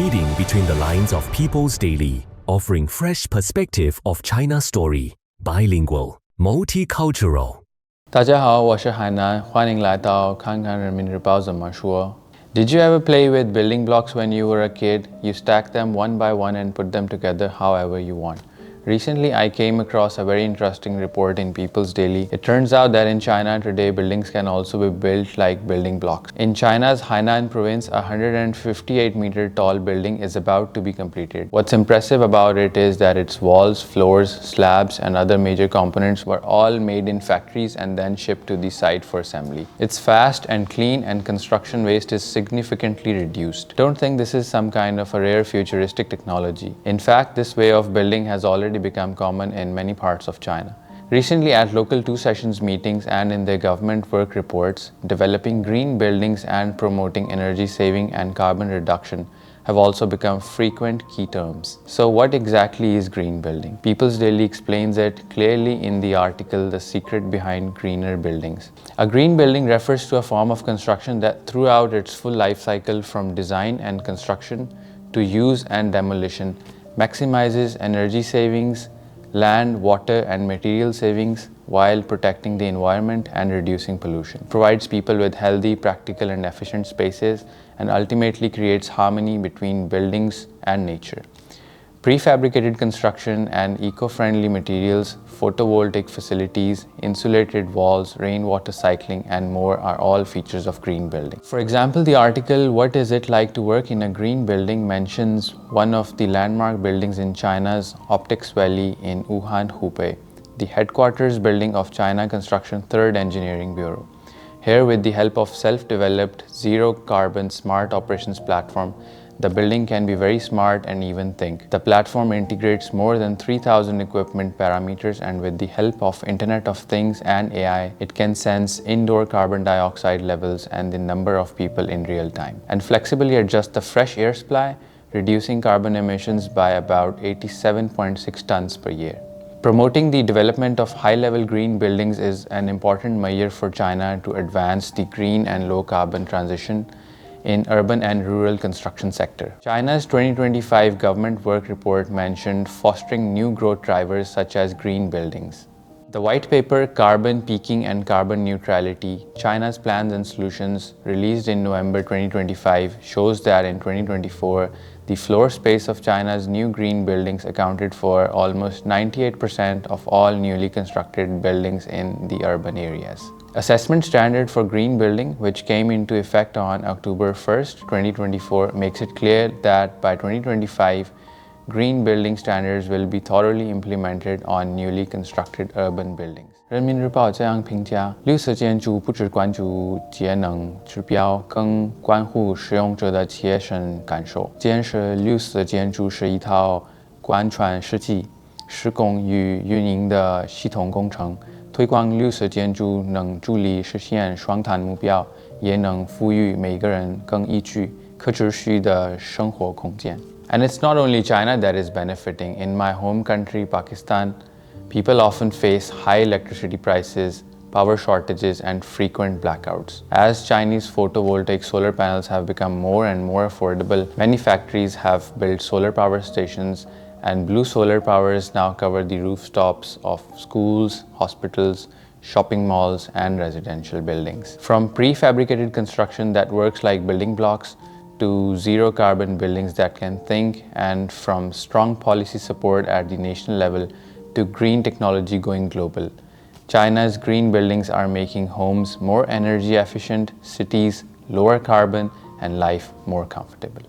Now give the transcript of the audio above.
Reading between the lines of People's Daily, offering fresh perspective of China's story, bilingual, multicultural. 大家好，我是海南，欢迎来到看看人民日报怎么说。Did you ever play with building blocks when you were a kid? You stack them one by one and put them together however you want. Recently, I came across a very interesting report in People's Daily. It turns out that in China today, buildings can also be built like building blocks. In China's Hainan province, a 158-meter tall building is about to be completed. What's impressive about it is that its walls, floors, slabs, and other major components were all made in factories and then shipped to the site for assembly. It's fast and clean, and construction waste is significantly reduced. Don't think this is some kind of a rare futuristic technology. In fact, this way of building has already become common in many parts of China. Recently, at local two-sessions meetings and in their government work reports, developing green buildings and promoting energy saving and carbon reduction have also become frequent key terms. So what exactly is green building? People's Daily explains it clearly in the article The Secret Behind Greener Buildings. A green building refers to a form of construction that throughout its full life cycle from design and construction to use and demolition maximizes energy savings, land, water, and material savings while protecting the environment and reducing pollution. Provides people with healthy, practical, and efficient spaces, and ultimately creates harmony between buildings and nature. Prefabricated construction and eco-friendly materials, photovoltaic facilities, insulated walls, rainwater cycling, and more are all features of green building. For example, the article What Is It Like to Work in a Green Building mentions one of the landmark buildings in China's Optics Valley in Wuhan, Hubei, the headquarters building of China Construction 3rd Engineering Bureau. Here, with the help of self-developed zero-carbon smart operations platform, the building can be very smart and even think. The platform integrates more than 3,000 equipment parameters, and with the help of Internet of Things and AI, it can sense indoor carbon dioxide levels and the number of people in real time, and flexibly adjust the fresh air supply, reducing carbon emissions by about 87.6 tons per year. Promoting the development of high-level green buildings is an important measure for China to advance the green and low-carbon transition in urban and rural construction sector. China's 2025 government work report mentioned fostering new growth drivers such as green buildings. The white paper Carbon Peaking and Carbon Neutrality, China's Plans and Solutions, released in November 2025, shows that in 2024, the floor space of China's new green buildings accounted for almost 98% of all newly constructed buildings in the urban areas. Assessment standard for green building, which came into effect on October 1st, 2024, makes it clear that by 2025, green building standards will be thoroughly implemented on newly constructed urban buildings. 人民日报这样评价：绿色建筑不只关注节能指标，更关乎使用者的切身感受。建设绿色建筑是一套贯穿设计、施工与运营的系统工程。推广绿色建筑能助力实现双碳目标，也能赋予每个人更宜居、可持续的生活空间。And it's not only China that is benefiting. In my home country, Pakistan, people often face high electricity prices, power shortages, and frequent blackouts. As Chinese photovoltaic solar panels have become more and more affordable, many factories have built solar power stations, and blue solar powers now cover the rooftops of schools, hospitals, shopping malls, and residential buildings. From prefabricated construction that works like building blocks to zero-carbon buildings that can think, and from strong policy support at the national level to green technology going global, China's green buildings are making homes more energy efficient, cities lower carbon, and life more comfortable.